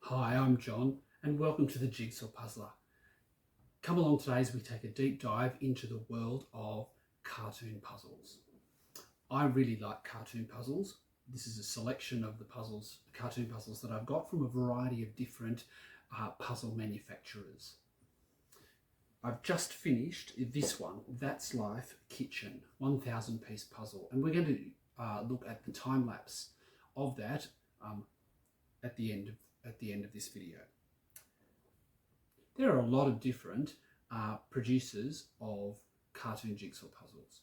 Hi, I'm John, and welcome to the Jigsaw Puzzler. Come along today as we take a deep dive into the world of cartoon puzzles. I really like cartoon puzzles. This is a selection of the cartoon puzzles that I've got from a variety of different puzzle manufacturers. I've just finished this one, That's Life Kitchen, 1000 piece puzzle, and we're going to look at the time lapse of that at the end of this video. There are a lot of different producers of cartoon jigsaw puzzles.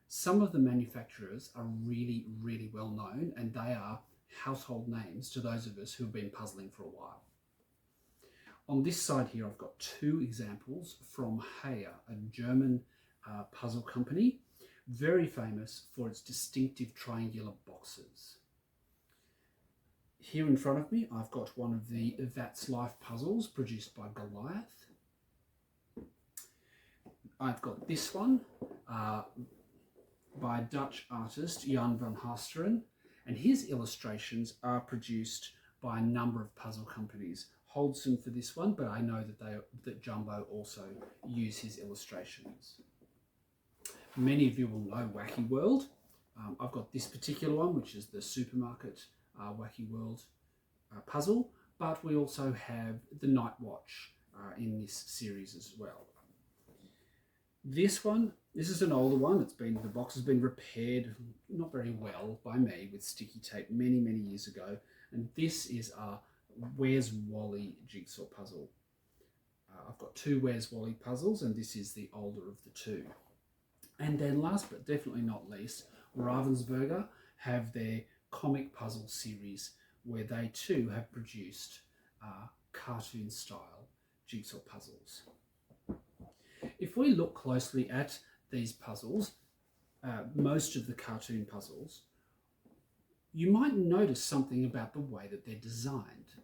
Some of the manufacturers are really, really well known, and they are household names to those of us who have been puzzling for a while. On this side here, I've got two examples from Heyer, a German puzzle company, very famous for its distinctive triangular boxes. Here in front of me, I've got one of the That's Life puzzles produced by Goliath. I've got this one by Dutch artist Jan van Hasteren, and his illustrations are produced by a number of puzzle companies. Holdston for this one, but I know that Jumbo also use his illustrations. Many of you will know Wacky World. I've got this particular one, which is the supermarket Wacky World puzzle, but we also have the Night Watch in this series as well. This is an older one. The box has been repaired, not very well by me, with sticky tape many, many years ago. And this is a Where's Wally jigsaw puzzle. I've got two Where's Wally puzzles, and this is the older of the two. And then last but definitely not least, Ravensburger have their comic puzzle series, where they too have produced cartoon style jigsaw puzzles. If we look closely at these puzzles, most of the cartoon puzzles, you might notice something about the way that they're designed.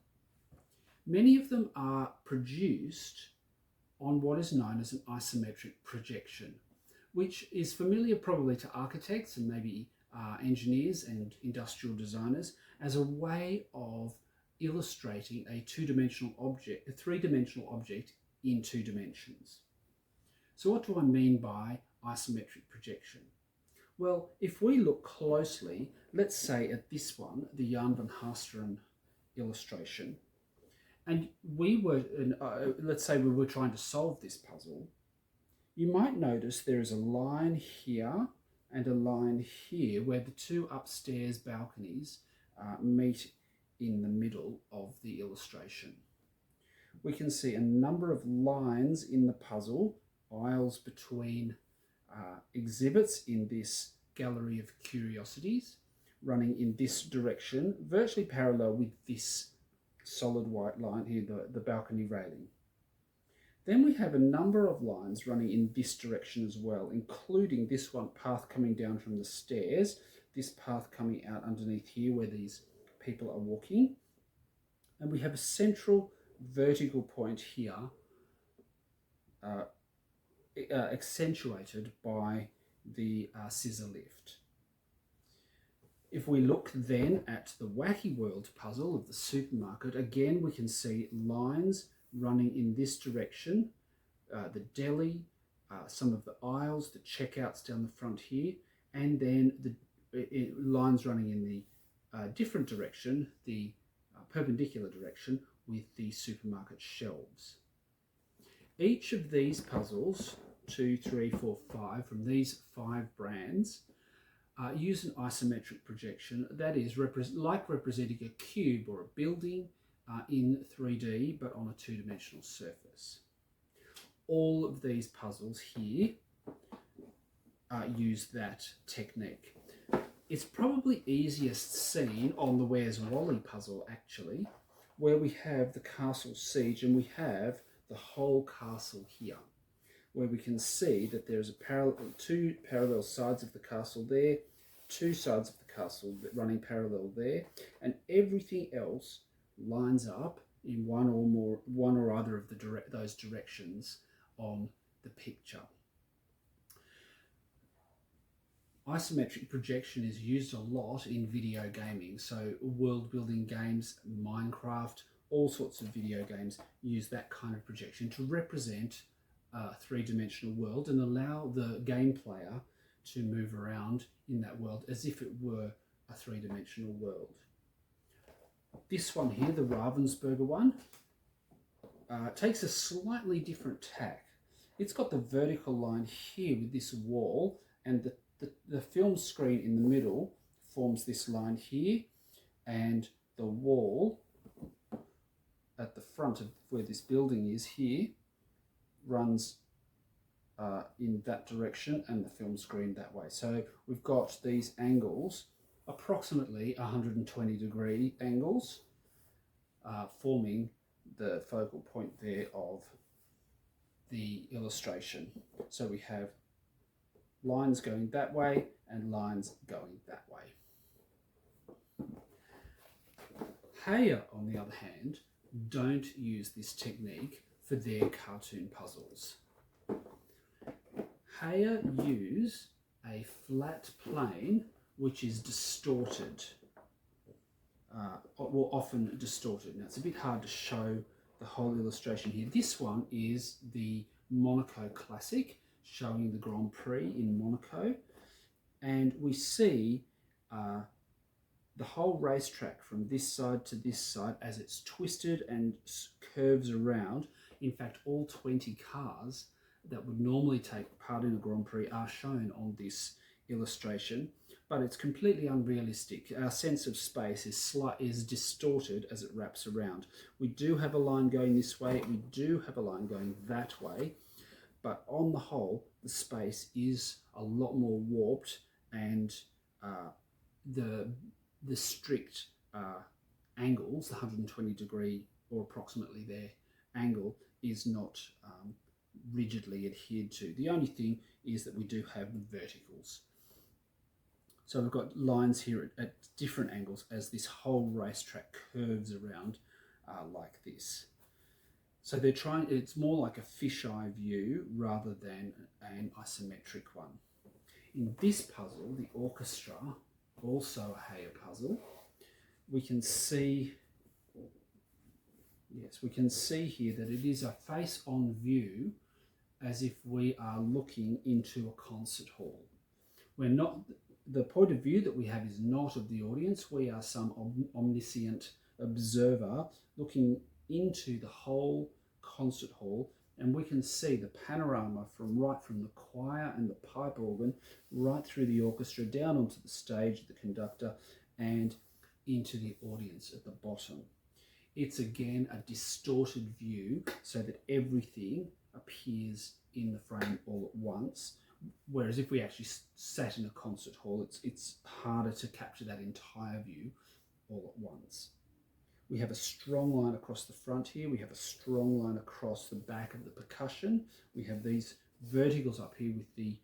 Many of them are produced on what is known as an isometric projection, which is familiar probably to architects and maybe engineers and industrial designers as a way of illustrating a three-dimensional object in 2 dimensions. So what do I mean by isometric projection? Well, if we look closely, let's say at this one, the Jan van Hasteren illustration, and let's say we were trying to solve this puzzle, you might notice there is a line here and a line here where the two upstairs balconies meet in the middle of the illustration. We can see a number of lines in the puzzle, aisles between exhibits in this gallery of curiosities, running in this direction, virtually parallel with this solid white line here, the balcony railing. Then we have a number of lines running in this direction as well, including this one path coming down from the stairs, this path coming out underneath here where these people are walking. And we have a central vertical point here, accentuated by the scissor lift. If we look then at the Wacky World puzzle of the supermarket, again we can see lines running in this direction, the deli, some of the aisles, the checkouts down the front here, and then the lines running in the different direction, the perpendicular direction, with the supermarket shelves. Each of these puzzles, 2, 3, 4, 5, from these 5 brands, use an isometric projection, that is like representing a cube or a building in 3D, but on a 2-dimensional surface. All of these puzzles here use that technique. It's probably easiest seen on the Where's Wally puzzle, actually, where we have the castle siege and we have the whole castle here, where we can see that there's two parallel sides of the castle there, 2 sides of the castle running parallel there, and everything else lines up in one or other of those directions on the picture. Isometric projection is used a lot in video gaming, so world building games, Minecraft, all sorts of video games use that kind of projection to represent a three-dimensional world and allow the game player to move around in that world as if it were a three-dimensional world. This one here, the Ravensburger one, takes a slightly different tack. It's got the vertical line here with this wall, and the film screen in the middle forms this line here, and the wall at the front of where this building is here runs in that direction, and the film screen that way. So we've got these angles, approximately 120-degree angles, forming the focal point there of the illustration. So we have lines going that way and lines going that way. Heyer, on the other hand, don't use this technique for their cartoon puzzles. Heyer use a flat plane which is distorted, or often distorted. Now it's a bit hard to show the whole illustration here. This one is the Monaco Classic, showing the Grand Prix in Monaco, and we see the whole racetrack from this side to this side as it's twisted and curves around. In fact, all 20 cars that would normally take part in a Grand Prix are shown on this illustration, but it's completely unrealistic. Our sense of space is distorted as it wraps around. We do have a line going this way, we do have a line going that way, but on the whole, the space is a lot more warped, and the strict angles, the 120-degree or approximately their angle, is not rigidly adhered to. The only thing is that we do have the verticals. So we've got lines here at different angles as this whole racetrack curves around like this. So they're trying, it's more like a fisheye view rather than an isometric one. In this puzzle, the orchestra, also a Heyer puzzle, we can see, yes, we can see here that it is a face-on view, as if we are looking into a concert hall. We're not, the point of view that we have is not of the audience. We are some omniscient observer looking into the whole concert hall, and we can see the panorama right from the choir and the pipe organ right through the orchestra, down onto the stage, the conductor, and into the audience at the bottom. It's again a distorted view so that everything appears in the frame all at once, whereas if we actually sat in a concert hall, it's harder to capture that entire view all at once. We have a strong line across the front here, we have a strong line across the back of the percussion, we have these verticals up here with the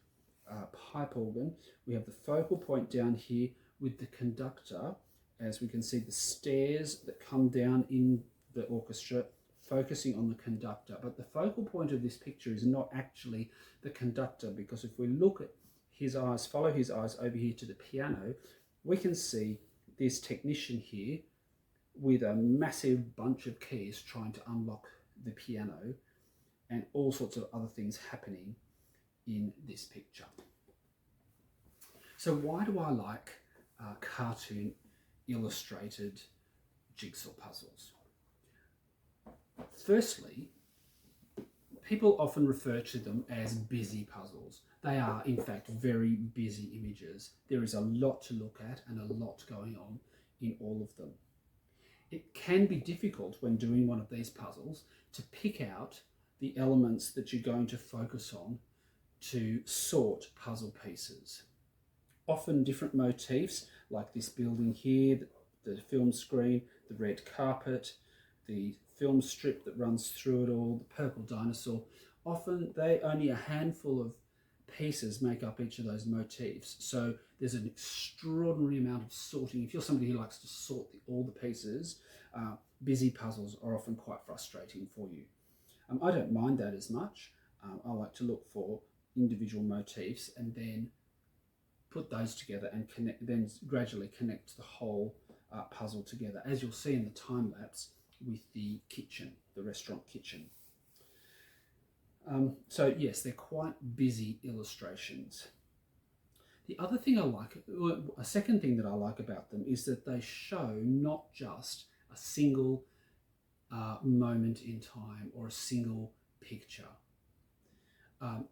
pipe organ, we have the focal point down here with the conductor, as we can see the stairs that come down in the orchestra focusing on the conductor. But the focal point of this picture is not actually the conductor, because if we look at his eyes, follow his eyes over here to the piano, we can see this technician here with a massive bunch of keys trying to unlock the piano, and all sorts of other things happening in this picture. So why do I like cartoon illustrated jigsaw puzzles? Firstly, people often refer to them as busy puzzles. They are, in fact, very busy images. There is a lot to look at and a lot going on in all of them. It can be difficult when doing one of these puzzles to pick out the elements that you're going to focus on to sort puzzle pieces. Often different motifs, like this building here, the film screen, the red carpet, the film strip that runs through it all, the purple dinosaur, often only a handful of pieces make up each of those motifs. So there's an extraordinary amount of sorting. If you're somebody who likes to sort all the pieces, busy puzzles are often quite frustrating for you. I don't mind that as much. I like to look for individual motifs and then put those together and then gradually connect the whole puzzle together. As you'll see in the time lapse, with the kitchen, the restaurant kitchen. So yes, they're quite busy illustrations. The other thing I like, a second thing that I like about them is that they show not just a single moment in time or a single picture.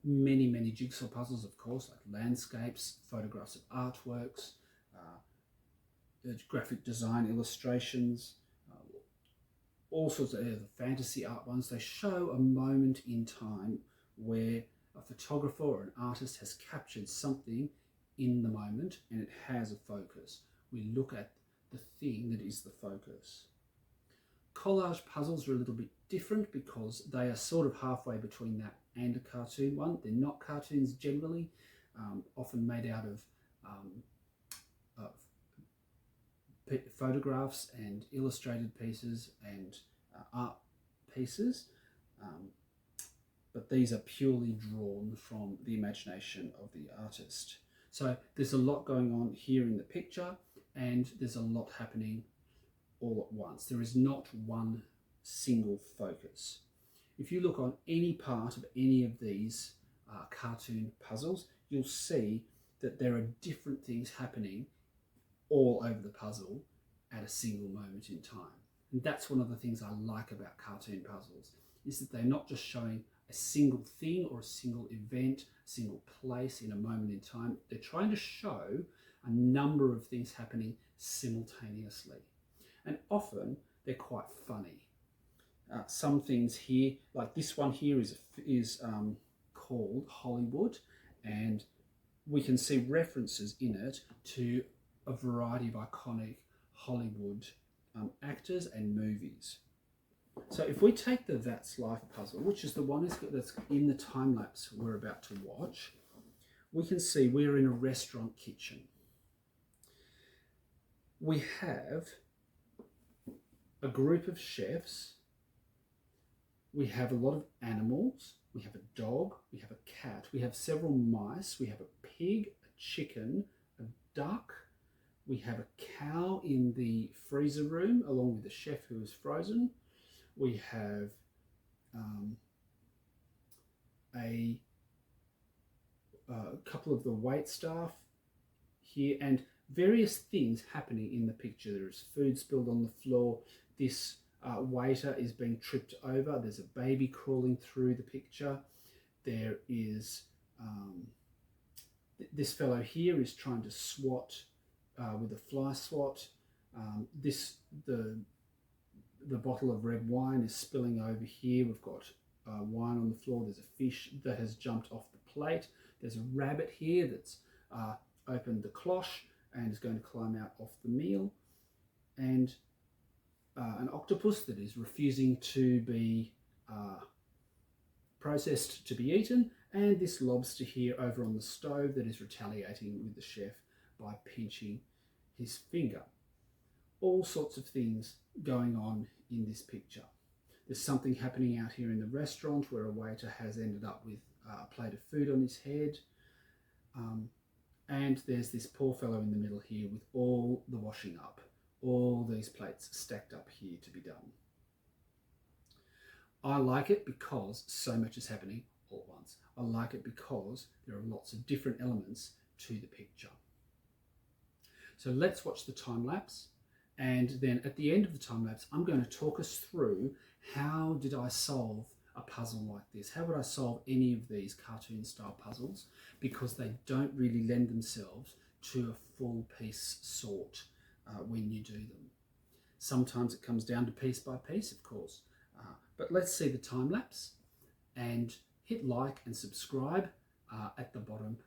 Many jigsaw puzzles, of course, like landscapes, photographs of artworks, graphic design illustrations, all sorts of the fantasy art ones. They show a moment in time where a photographer or an artist has captured something in the moment and it has a focus. We look at the thing that is the focus. Collage puzzles are a little bit different because they are sort of halfway between that and a cartoon one. They're not cartoons generally, often made out of photographs and illustrated pieces and art pieces, but these are purely drawn from the imagination of the artist. So there's a lot going on here in the picture and there's a lot happening all at once. There is not one single focus. If you look on any part of any of these cartoon puzzles, you'll see that there are different things happening all over the puzzle at a single moment in time. And that's one of the things I like about cartoon puzzles, is that they're not just showing a single thing or a single event, a single place in a moment in time. They're trying to show a number of things happening simultaneously. And often they're quite funny. Some things here, like this one here is called Hollywood, and we can see references in it to a variety of iconic Hollywood actors and movies. So if we take the That's Life puzzle, which is the one that's in the time lapse we're about to watch, we can see we're in a restaurant kitchen. We have a group of chefs. We have a lot of animals. We have a dog, we have a cat, we have several mice, we have a pig, a chicken, a duck. We have a cow in the freezer room along with the chef who is frozen. We have a couple of the wait staff here and various things happening in the picture. There is food spilled on the floor. This waiter is being tripped over. There's a baby crawling through the picture. There is this fellow here is trying to swat with a fly swat. The bottle of red wine is spilling over here. We've got wine on the floor. There's a fish that has jumped off the plate. There's a rabbit here that's opened the cloche and is going to climb out off the meal. And an octopus that is refusing to be processed to be eaten. And this lobster here over on the stove that is retaliating with the chef by pinching his finger. All sorts of things going on in this picture. There's something happening out here in the restaurant where a waiter has ended up with a plate of food on his head. And there's this poor fellow in the middle here with all the washing up, all these plates stacked up here to be done. I like it because so much is happening all at once. I like it because there are lots of different elements to the picture. So let's watch the time lapse, and then at the end of the time lapse I'm going to talk us through how did I solve a puzzle like this. How would I solve any of these cartoon style puzzles, because they don't really lend themselves to a full piece sort when you do them. Sometimes it comes down to piece by piece, of course, but let's see the time lapse and hit like and subscribe at the bottom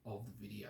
of the video.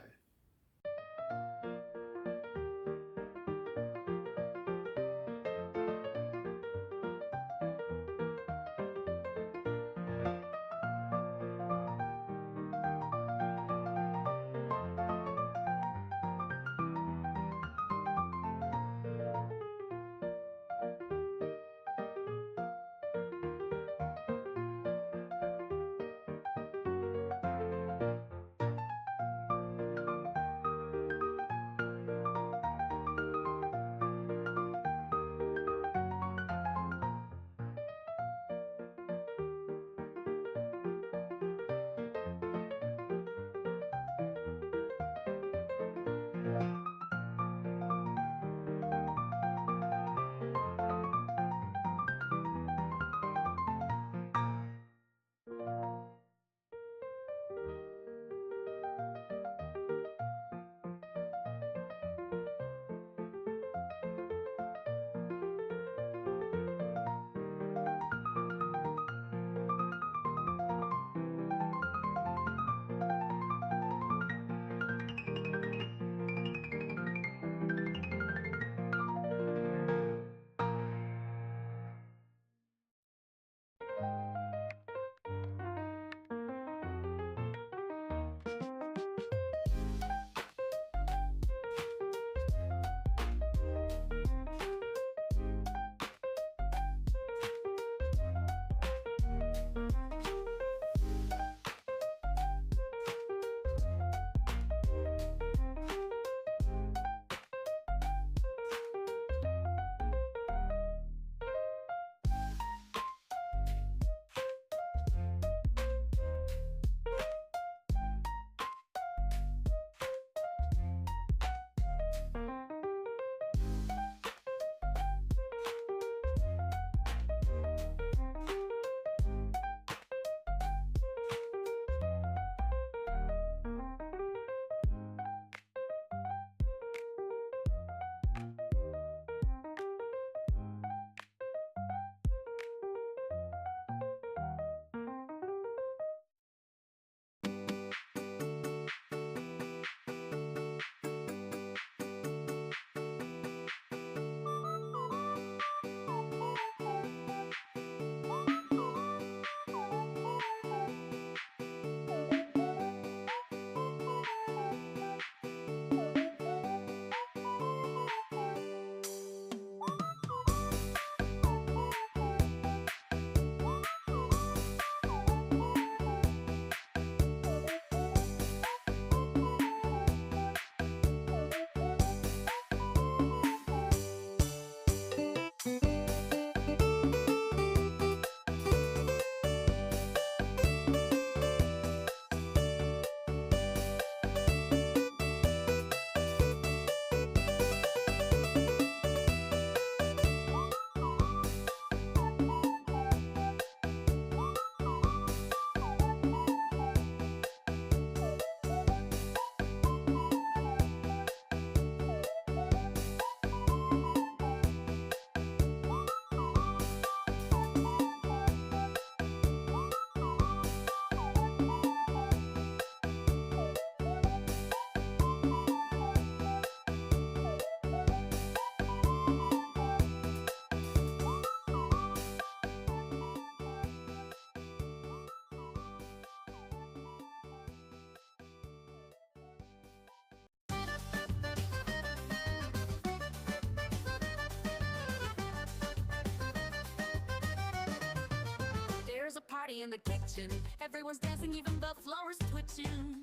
Party in the kitchen, everyone's dancing, even the floor is twitching.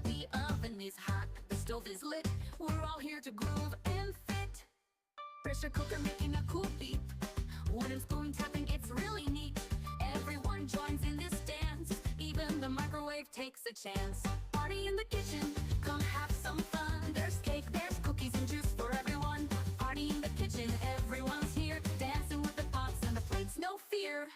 The oven is hot, the stove is lit, we're all here to groove and fit. Pressure cooker making a cool beat, wooden spoon tapping, it's really neat. Everyone joins in this dance, even the microwave takes a chance. Party in the kitchen, come have some fun. There's cake, there's cookies and juice for everyone. Party in the kitchen, everyone's here, dancing with the pots and the plates, no fear.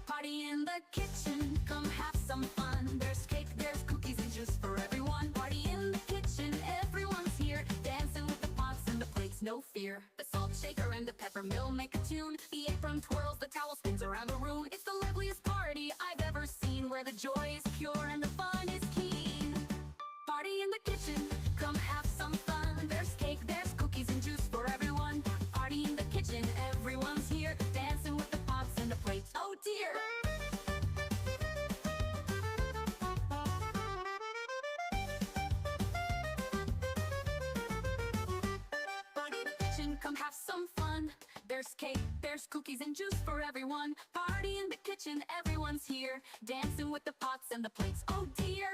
Party in the kitchen, come have some fun. There's cake, there's cookies and juice for everyone. Party in the kitchen, everyone's here, dancing with the pots and the plates, no fear. The salt shaker and the pepper mill make a tune. The apron twirls, the towel spins around the room. It's the liveliest party I've ever seen, where the joy is pure and the fun is keen. Party in the kitchen, come have some fun. There's cake, there's cookies and juice for everyone. Party in the kitchen, everyone's here, dancing with the pots and the plates, oh dear. Party in the kitchen, come have some fun. There's cake, there's cookies and juice for everyone. Party in the kitchen, everyone's here, dancing with the pots and the plates, oh dear.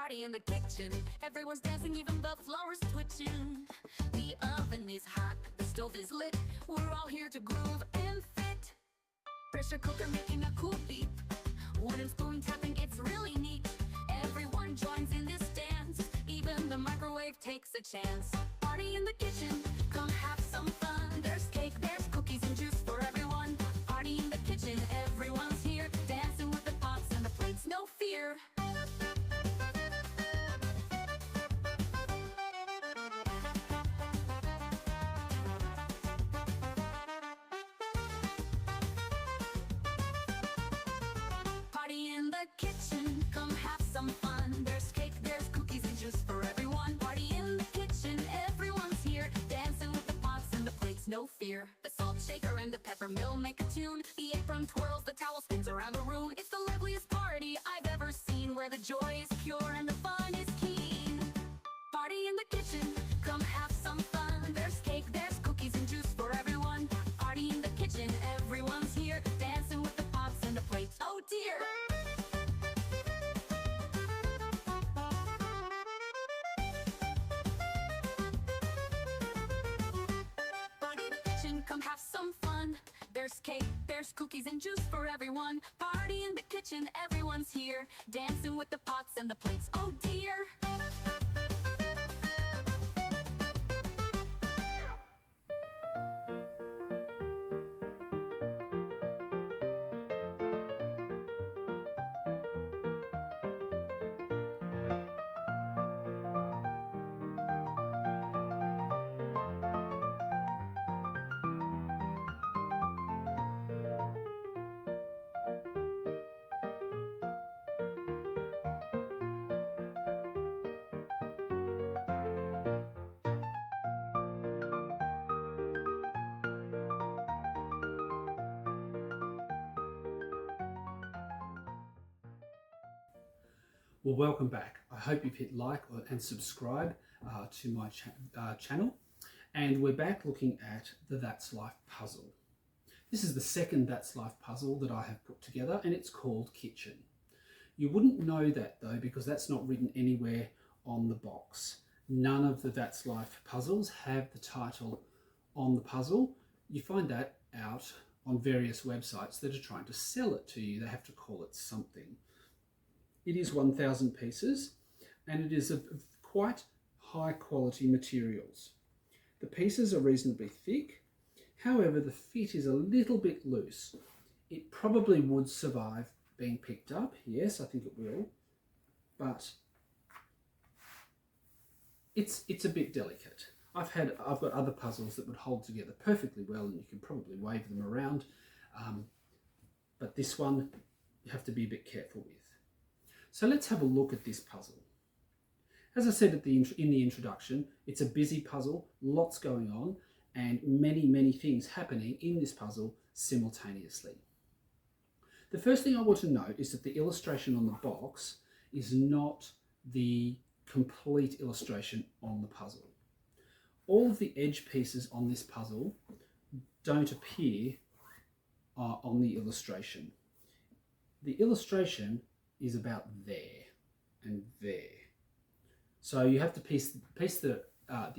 Party in the kitchen, everyone's dancing, even the floor is twitching. The oven is hot, the stove is lit, we're all here to groove and fit. Pressure cooker making a cool beep, wooden spoon tapping, it's really neat. Everyone joins in this dance, even the microwave takes a chance. Party in the kitchen, come have some fun. There's cake, there's cookies and juice for everyone. Party in the kitchen, everyone's here, dancing with the pots and the plates, no fear. Party in the kitchen, come have some fun. There's cake, there's cookies and juice for everyone. Party in the kitchen, everyone's here, dancing with the pots and the plates, no fear. The salt shaker and the pepper mill make a tune. The apron twirls, the towel spins around the room. It's the liveliest party I've ever seen, where the joy is pure and the fun is keen. Party in the kitchen, come have some fun. There's cake, there's cookies and juice for everyone. Party in the kitchen, everyone's here, dancing with the pots and the plates, oh dear. Party in the kitchen, come have some fun. There's cake, there's cookies and juice for everyone. Party in the kitchen, everyone's here, dancing with the pots and the plates, oh dear. Well, welcome back. I hope you've hit like and subscribe to my channel. And we're back looking at the That's Life puzzle. This is the second That's Life puzzle that I have put together, and it's called Kitchen. You wouldn't know that though, because that's not written anywhere on the box. None of the That's Life puzzles have the title on the puzzle. You find that out on various websites that are trying to sell it to you. They have to call it something. It is 1,000 pieces, and it is of quite high quality materials. The pieces are reasonably thick, however the fit is a little bit loose. It probably would survive being picked up, yes, I think it will, but it's a bit delicate. I've got other puzzles that would hold together perfectly well, and you can probably wave them around, but this one you have to be a bit careful with. So let's have a look at this puzzle. As I said in the introduction, it's a busy puzzle, lots going on, and many things happening in this puzzle simultaneously. The first thing I want to note is that the illustration on the box is not the complete illustration on the puzzle. All of the edge pieces on this puzzle don't appear on the illustration. The illustration is about there and there. So you have to piece the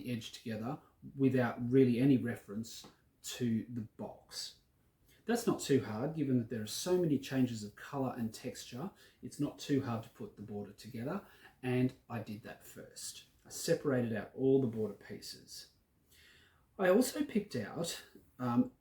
edge together without really any reference to the box. That's not too hard, given that there are so many changes of colour and texture. It's not too hard to put the border together, and I did that first. I separated out all the border pieces. I also picked out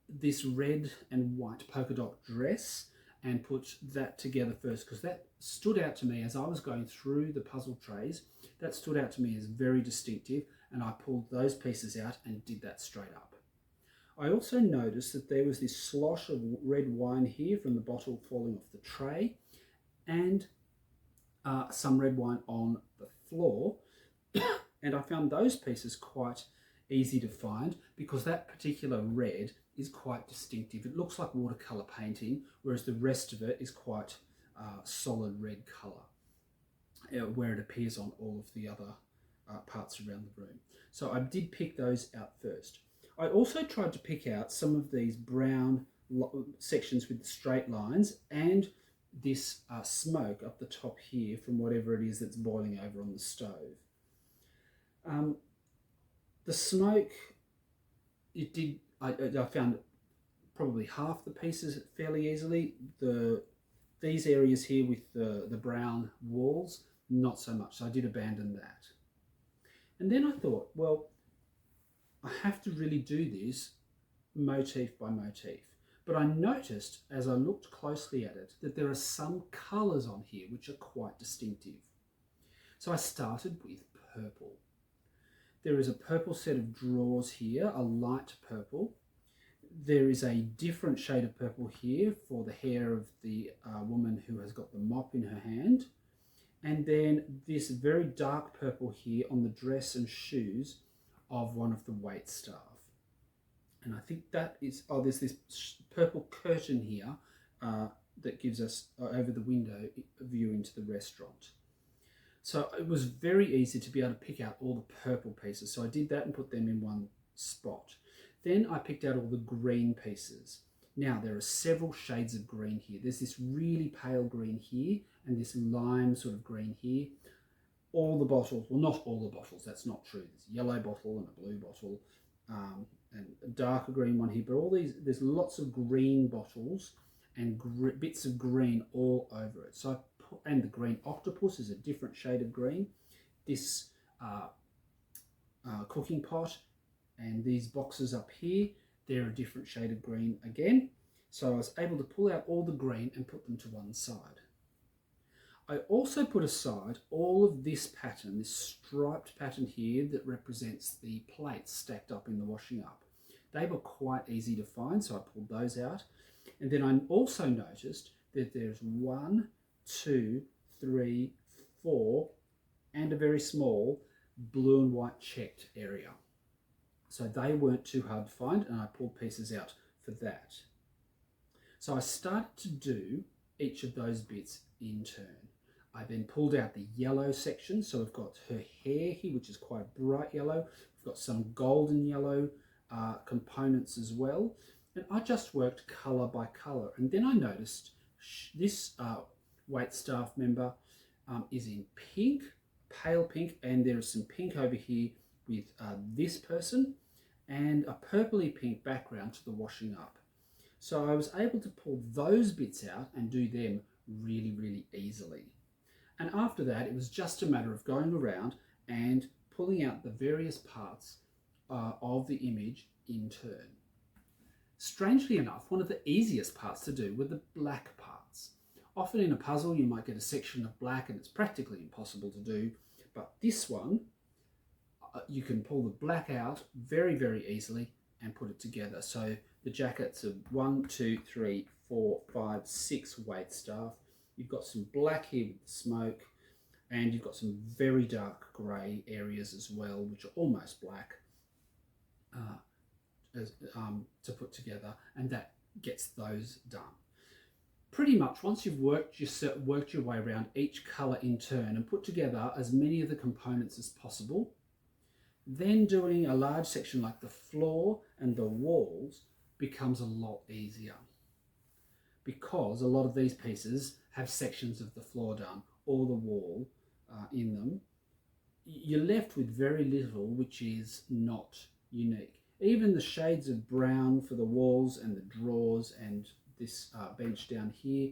this red and white polka dot dress and put that together first, because that stood out to me as I was going through the puzzle trays. That stood out to me as very distinctive, and I pulled those pieces out and did that straight up. I also noticed that there was this slosh of red wine here from the bottle falling off the tray, and some red wine on the floor. And I found those pieces quite easy to find because that particular red is quite distinctive. It looks like watercolour painting, whereas the rest of it is quite solid red colour, where it appears on all of the other parts around the room. So I did pick those out first. I also tried to pick out some of these brown sections with the straight lines and this smoke up the top here from whatever it is that's boiling over on the stove. The smoke, I found probably half the pieces fairly easily. These areas here with the brown walls, not so much, so I did abandon that. And then I thought, well, I have to really do this motif by motif. But I noticed as I looked closely at it that there are some colours on here which are quite distinctive. So I started with purple. There is a purple set of drawers here, a light purple. There is a different shade of purple here for the hair of the woman who has got the mop in her hand. And then this very dark purple here on the dress and shoes of one of the wait staff. And I think that is, there's this purple curtain here that gives us over the window a view into the restaurant. So it was very easy to be able to pick out all the purple pieces. So I did that and put them in one spot. Then I picked out all the green pieces. Now there are several shades of green here. There's this really pale green here and this lime sort of green here. All the bottles, well, not all the bottles, that's not true. There's a yellow bottle and a blue bottle and a darker green one here, but all these, there's lots of green bottles and bits of green all over it. So and the green octopus is a different shade of green. This cooking pot and these boxes up here, they're a different shade of green again. So I was able to pull out all the green and put them to one side. I also put aside all of this pattern, this striped pattern here that represents the plates stacked up in the washing up. They were quite easy to find, so I pulled those out. And then I also noticed that there's 1, 2, 3, 4, and a very small blue and white checked area. So they weren't too hard to find, and I pulled pieces out for that. So I started to do each of those bits in turn. I then pulled out the yellow section, so we've got her hair here, which is quite bright yellow. We've got some golden yellow components as well. And I just worked colour by colour. And then I noticed this waitstaff member is in pink, pale pink, and there is some pink over here with this person, and a purpley pink background to the washing up. So I was able to pull those bits out and do them really, really easily. And after that, it was just a matter of going around and pulling out the various parts of the image in turn. Strangely enough, one of the easiest parts to do were the black parts. Often in a puzzle, you might get a section of black and it's practically impossible to do, but this one, you can pull the black out very, very easily and put it together. So the jackets of 1, 2, 3, 4, 5, 6 wait staff. You've got some black here with the smoke, and you've got some very dark grey areas as well, which are almost black to put together, and that gets those done. Pretty much once you've worked your way around each colour in turn and put together as many of the components as possible, then doing a large section like the floor and the walls becomes a lot easier, because a lot of these pieces have sections of the floor done or the wall in them. You're left with very little which is not unique. Even the shades of brown for the walls and the drawers and this bench down here,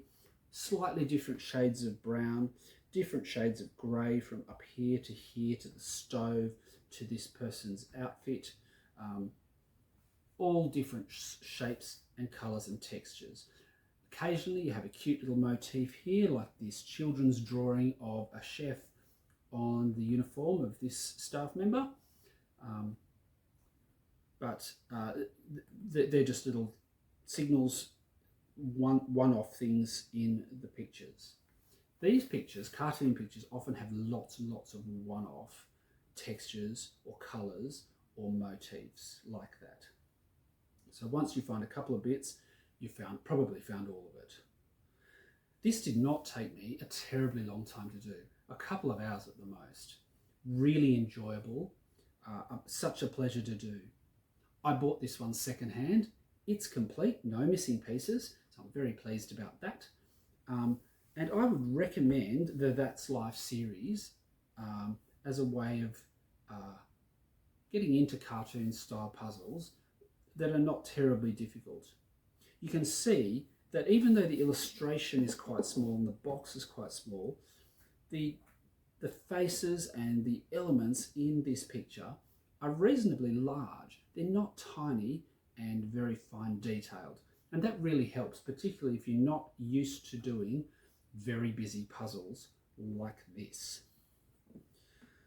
slightly different shades of brown, different shades of grey from up here to the stove to this person's outfit, all different shapes and colours and textures. Occasionally you have a cute little motif here, like this children's drawing of a chef on the uniform of this staff member. But they're just little signals, one-off things in the pictures. These pictures, cartoon pictures, often have lots and lots of one-off textures or colours or motifs like that. So once you find a couple of bits, you probably found all of it. This did not take me a terribly long time to do, a couple of hours at the most. Really enjoyable, such a pleasure to do. I bought this one secondhand. It's complete, no missing pieces, so I'm very pleased about that. And I would recommend the That's Life series as a way of getting into cartoon style puzzles that are not terribly difficult. You can see that even though the illustration is quite small and the box is quite small, the faces and the elements in this picture are reasonably large. They're not tiny and very fine detailed. And that really helps, particularly if you're not used to doing very busy puzzles like this.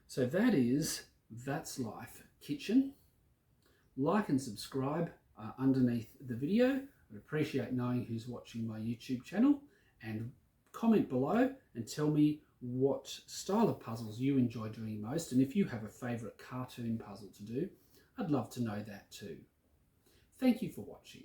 So that is That's Life Kitchen. Like and subscribe underneath the video. I'd appreciate knowing who's watching my YouTube channel, and comment below and tell me what style of puzzles you enjoy doing most, and if you have a favourite cartoon puzzle to do, I'd love to know that too. Thank you for watching.